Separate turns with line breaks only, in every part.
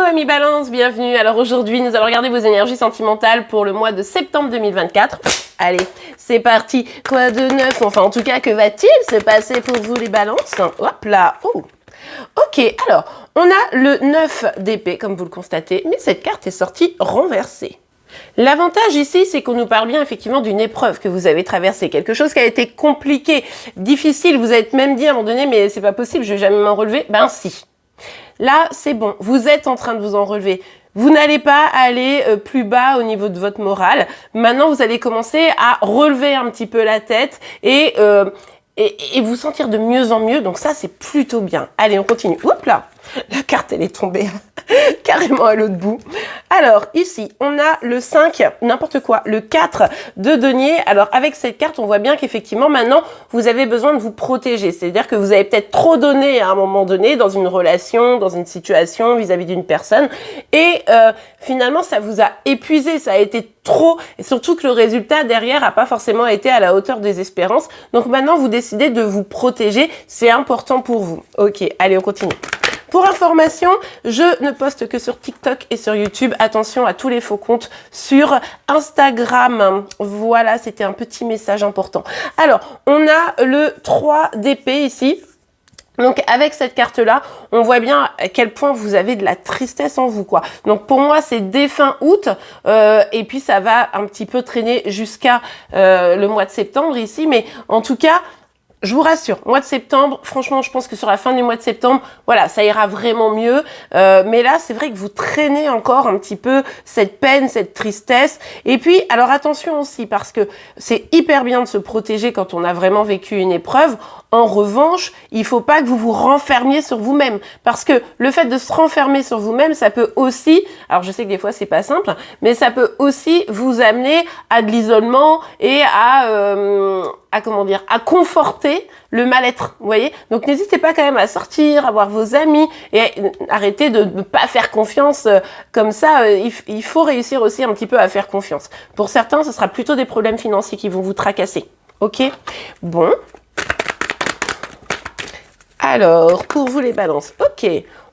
amis Balance, bienvenue. Alors aujourd'hui, nous allons regarder vos énergies sentimentales pour le mois de septembre 2024. Allez, c'est parti. Quoi de neuf? Enfin, en tout cas, que va-t-il se passer pour vous les Balances? Hop là. Oh. Ok, alors, on a le 9 d'épée, comme vous le constatez, mais cette carte est sortie renversée. L'avantage ici, c'est qu'on nous parle bien effectivement d'une épreuve que vous avez traversée, quelque chose qui a été compliqué, difficile, vous êtes même dit à un moment donné, mais c'est pas possible, je vais jamais m'en relever. Ben si. Là, c'est bon, vous êtes en train de vous en relever. Vous n'allez pas aller plus bas au niveau de votre morale. Maintenant, vous allez commencer à relever un petit peu la tête et vous sentir de mieux en mieux. Donc ça, c'est plutôt bien. Allez, on continue. Hop là, la carte, elle est tombée carrément à l'autre bout. Alors, ici, on a le 5, n'importe quoi, le 4 de denier. Alors, avec cette carte, on voit bien qu'effectivement, maintenant, vous avez besoin de vous protéger. C'est-à-dire que vous avez peut-être trop donné à un moment donné dans une relation, dans une situation vis-à-vis d'une personne. Et finalement, ça vous a épuisé, ça a été trop. Et surtout que le résultat derrière n'a pas forcément été à la hauteur des espérances. Donc maintenant, vous décidez de vous protéger. C'est important pour vous. Ok, allez, on continue. Pour information, je ne poste que sur TikTok et sur YouTube. Attention à tous les faux comptes sur Instagram. Voilà, c'était un petit message important. Alors, on a le 3 d'épée ici. Donc avec cette carte-là, on voit bien à quel point vous avez de la tristesse en vous, quoi. Donc pour moi, c'est dès fin août, et puis ça va un petit peu traîner jusqu'à le mois de septembre ici. Mais en tout cas, je vous rassure, mois de septembre, franchement, je pense que sur la fin du mois de septembre, voilà, ça ira vraiment mieux. Mais là, c'est vrai que vous traînez encore un petit peu cette peine, cette tristesse. Et puis, alors attention aussi, parce que c'est hyper bien de se protéger quand on a vraiment vécu une épreuve. En revanche, il faut pas que vous vous renfermiez sur vous-même. Parce que le fait de se renfermer sur vous-même, ça peut aussi, alors je sais que des fois c'est pas simple, mais ça peut aussi vous amener à de l'isolement et à comment dire, à conforter le mal-être, vous voyez. Donc n'hésitez pas quand même à sortir, à voir vos amis et arrêtez de ne pas faire confiance comme ça. Il faut réussir aussi un petit peu à faire confiance. Pour certains, ce sera plutôt des problèmes financiers qui vont vous tracasser. Ok? Bon. Alors, pour vous les balances, ok,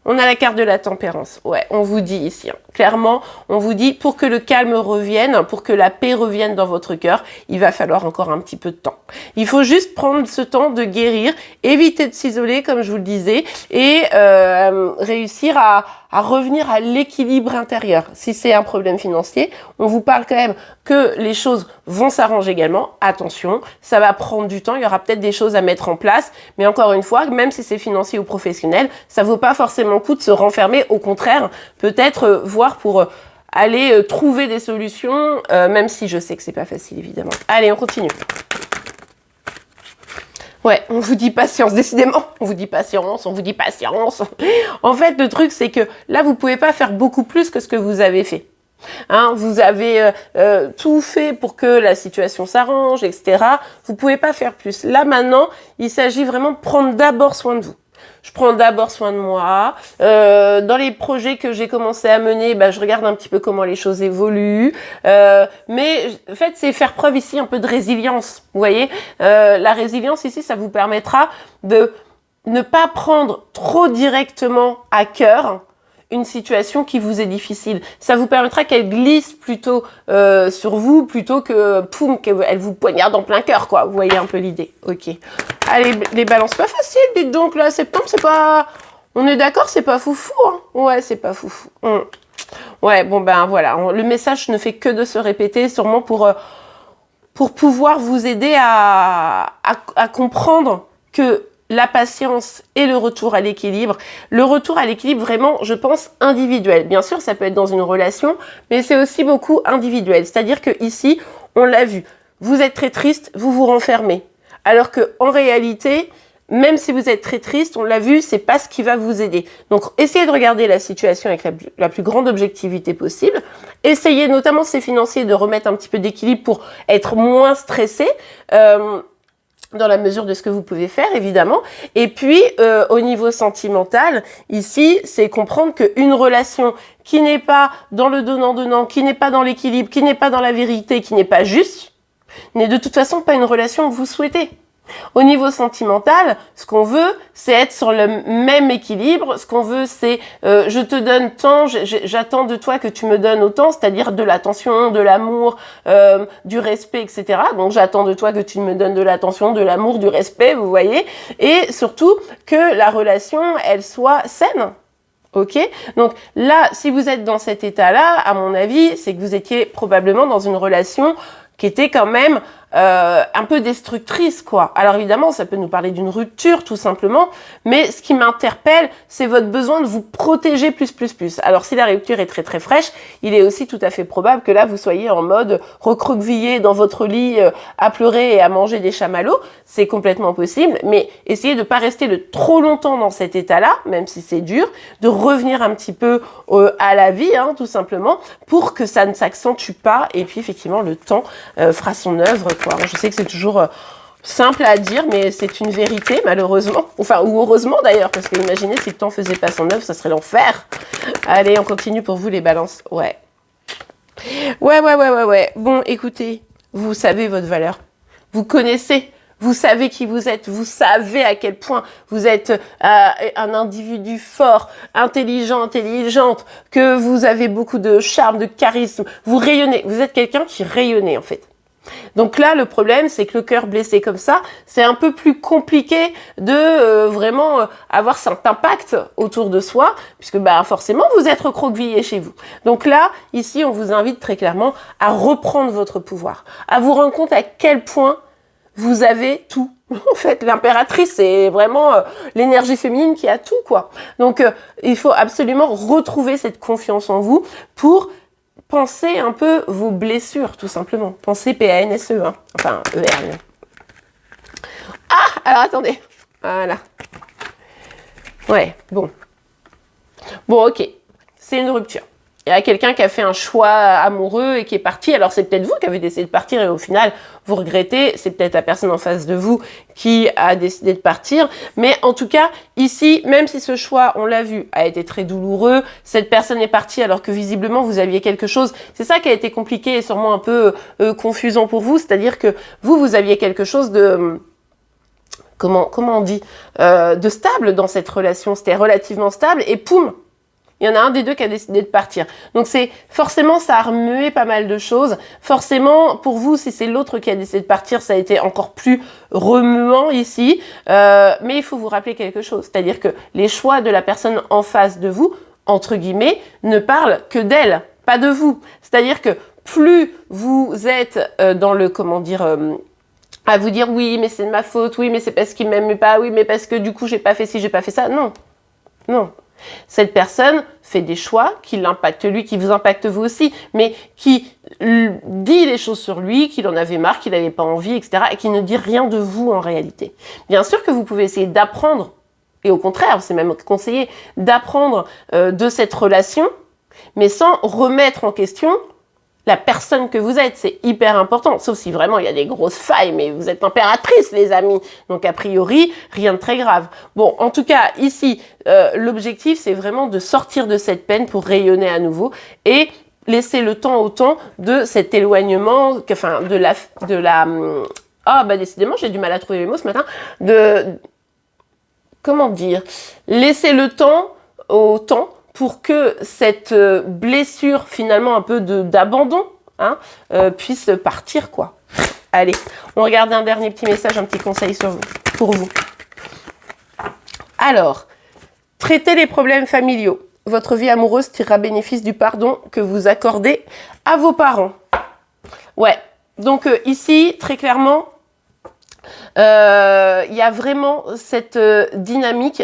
on a la carte de la tempérance. Ouais, on vous dit ici, hein, clairement, on vous dit pour que le calme revienne, pour que la paix revienne dans votre cœur, il va falloir encore un petit peu de temps. Il faut juste prendre ce temps de guérir, éviter de s'isoler, comme je vous le disais, et réussir à revenir à l'équilibre intérieur. Si c'est un problème financier, on vous parle quand même que les choses vont s'arranger également. Attention, ça va prendre du temps, il y aura peut-être des choses à mettre en place, mais encore une fois, même si c'est financier ou professionnel, ça vaut pas forcément le coup de se renfermer. Au contraire, peut-être voir pour aller trouver des solutions, même si je sais que c'est pas facile, évidemment. Allez, on continue. Ouais, on vous dit patience, décidément, on vous dit patience, on vous dit patience. En fait, le truc, c'est que là, vous pouvez pas faire beaucoup plus que ce que vous avez fait. Hein, vous avez tout fait pour que la situation s'arrange, etc. Vous pouvez pas faire plus. Là, maintenant, il s'agit vraiment de prendre d'abord soin de vous. Je prends d'abord soin de moi. Dans les projets que j'ai commencé à mener, bah, je regarde un petit peu comment les choses évoluent. Mais en fait, c'est faire preuve ici un peu de résilience. Vous voyez, la résilience ici, ça vous permettra de ne pas prendre trop directement à cœur une situation qui vous est difficile. Ça vous permettra qu'elle glisse plutôt sur vous, plutôt que poum, qu'elle vous poignarde en plein cœur, quoi. Vous voyez un peu l'idée. Ok. Allez, les balances, pas facile, dites donc, là, septembre, c'est pas... On est d'accord, c'est pas foufou, hein. Ouais, c'est pas foufou. Ouais, bon, ben, voilà. Le message ne fait que de se répéter, sûrement pour pouvoir vous aider à comprendre que la patience et le retour à l'équilibre. Le retour à l'équilibre, vraiment, je pense, individuel. Bien sûr, ça peut être dans une relation, mais c'est aussi beaucoup individuel. C'est-à-dire que ici, on l'a vu, vous êtes très triste, vous vous renfermez. Alors que en réalité, même si vous êtes très triste, on l'a vu, c'est pas ce qui va vous aider. Donc, essayez de regarder la situation avec la plus grande objectivité possible. Essayez, notamment si c'est financier, de remettre un petit peu d'équilibre pour être moins stressé. Dans la mesure de ce que vous pouvez faire, évidemment. Et puis, au niveau sentimental, ici, c'est comprendre qu'une relation qui n'est pas dans le donnant-donnant, qui n'est pas dans l'équilibre, qui n'est pas dans la vérité, qui n'est pas juste, n'est de toute façon pas une relation que vous souhaitez. Au niveau sentimental, ce qu'on veut, c'est être sur le même équilibre. Ce qu'on veut, c'est je te donne tant, j'attends de toi que tu me donnes autant, c'est-à-dire de l'attention, de l'amour, du respect, etc. Donc j'attends de toi que tu me donnes de l'attention, de l'amour, du respect, vous voyez. Et surtout que la relation, elle soit saine. Ok? Donc là, si vous êtes dans cet état-là, à mon avis, c'est que vous étiez probablement dans une relation qui était quand même un peu destructrice, quoi. Alors évidemment, ça peut nous parler d'une rupture, tout simplement, mais ce qui m'interpelle, c'est votre besoin de vous protéger plus. Alors si la rupture est très fraîche, il est aussi tout à fait probable que là, vous soyez en mode recroquevillé dans votre lit, à pleurer et à manger des chamallows. C'est complètement possible, mais essayez de pas rester trop longtemps dans cet état-là, même si c'est dur, de revenir un petit peu à la vie, hein, tout simplement, pour que ça ne s'accentue pas, et puis effectivement, le temps fera son œuvre, quoi. Je sais que c'est toujours simple à dire, mais c'est une vérité, malheureusement. Enfin, ou heureusement d'ailleurs, parce que imaginez si le temps faisait pas son œuvre, ça serait l'enfer. Allez, on continue pour vous les balances. Ouais. Bon, écoutez, vous savez votre valeur. Vous connaissez. Vous savez qui vous êtes, vous savez à quel point vous êtes un individu fort, intelligent, intelligente, que vous avez beaucoup de charme, de charisme, vous rayonnez, vous êtes quelqu'un qui rayonnez en fait. Donc là, le problème, c'est que le cœur blessé comme ça, c'est un peu plus compliqué de vraiment avoir cet impact autour de soi, puisque forcément, vous êtes recroquevillé chez vous. Donc là, ici, on vous invite très clairement à reprendre votre pouvoir, à vous rendre compte à quel point vous avez tout. En fait, l'impératrice, c'est vraiment l'énergie féminine qui a tout, quoi. Donc, il faut absolument retrouver cette confiance en vous pour penser un peu vos blessures, tout simplement. Pensez P-A-N-S-E, hein. Enfin, E-R. Ah, alors attendez. Voilà. Ouais, bon. Bon, ok. C'est une rupture. Il y a quelqu'un qui a fait un choix amoureux et qui est parti. Alors, c'est peut-être vous qui avez décidé de partir et au final, vous regrettez. C'est peut-être la personne en face de vous qui a décidé de partir. Mais en tout cas, ici, même si ce choix, on l'a vu, a été très douloureux, cette personne est partie alors que visiblement, vous aviez quelque chose. C'est ça qui a été compliqué et sûrement un peu confusant pour vous. C'est-à-dire que vous aviez quelque chose de... Comment on dit de stable dans cette relation. C'était relativement stable et poum, il y en a un des deux qui a décidé de partir. Donc c'est forcément, ça a remué pas mal de choses. Forcément, pour vous, si c'est l'autre qui a décidé de partir, ça a été encore plus remuant ici. Mais il faut vous rappeler quelque chose. C'est-à-dire que les choix de la personne en face de vous, entre guillemets, ne parlent que d'elle, pas de vous. C'est-à-dire que plus vous êtes dans le, à vous dire oui, mais c'est de ma faute, oui, mais c'est parce qu'il m'aime pas, oui, mais parce que du coup, j'ai pas fait ci, j'ai pas fait ça. Non. Cette personne fait des choix qui l'impactent lui, qui vous impactent vous aussi, mais qui dit les choses sur lui, qu'il en avait marre, qu'il n'avait pas envie, etc., et qui ne dit rien de vous en réalité. Bien sûr que vous pouvez essayer d'apprendre, et au contraire, c'est même conseillé d'apprendre de cette relation, mais sans remettre en question la personne que vous êtes. C'est hyper important, sauf si vraiment il y a des grosses failles, mais vous êtes impératrice, les amis. Donc a priori, rien de très grave. Bon, en tout cas, ici, l'objectif, c'est vraiment de sortir de cette peine pour rayonner à nouveau et laisser le temps au temps de cet éloignement, enfin, décidément, j'ai du mal à trouver les mots ce matin, comment dire, laisser le temps au temps pour que cette blessure, finalement, un peu d'abandon, puisse partir, quoi. Allez, on regarde un dernier petit message, un petit conseil pour vous. Alors, traitez les problèmes familiaux. Votre vie amoureuse tirera bénéfice du pardon que vous accordez à vos parents. Ouais, donc ici, très clairement, il y a vraiment cette dynamique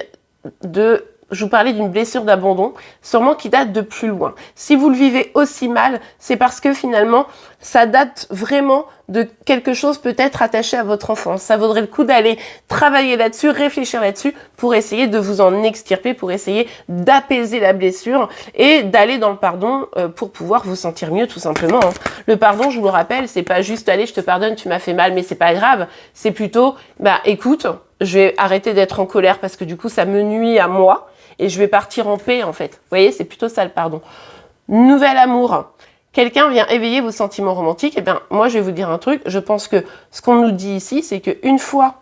de... Je vous parlais d'une blessure d'abandon, sûrement qui date de plus loin. Si vous le vivez aussi mal, c'est parce que finalement, ça date vraiment de quelque chose peut-être attaché à votre enfance. Ça vaudrait le coup d'aller travailler là-dessus, réfléchir là-dessus pour essayer de vous en extirper, pour essayer d'apaiser la blessure et d'aller dans le pardon pour pouvoir vous sentir mieux tout simplement. Le pardon, je vous le rappelle, c'est pas juste allez, je te pardonne, tu m'as fait mal, mais c'est pas grave. C'est plutôt, écoute, je vais arrêter d'être en colère parce que du coup, ça me nuit à moi. Et je vais partir en paix, en fait. Vous voyez, c'est plutôt ça, le pardon. Nouvel amour. Quelqu'un vient éveiller vos sentiments romantiques. Eh bien, moi, je vais vous dire un truc. Je pense que ce qu'on nous dit ici, c'est qu'une fois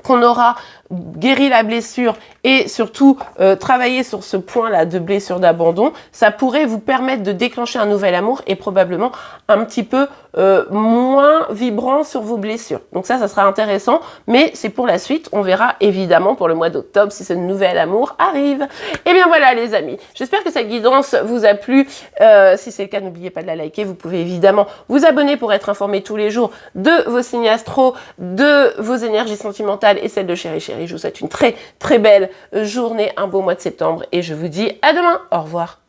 qu'on aura guéri la blessure et surtout travailler sur ce point-là de blessure d'abandon, ça pourrait vous permettre de déclencher un nouvel amour et probablement un petit peu moins vibrant sur vos blessures. Donc ça sera intéressant, mais c'est pour la suite. On verra évidemment pour le mois d'octobre si ce nouvel amour arrive. Et bien voilà les amis, j'espère que cette guidance vous a plu. Si c'est le cas, n'oubliez pas de la liker. Vous pouvez évidemment vous abonner pour être informé tous les jours de vos signes astro, de vos énergies sentimentales et celles de Chérie Chérie. Je vous souhaite une très très belle journée, un beau mois de septembre et je vous dis à demain. Au revoir.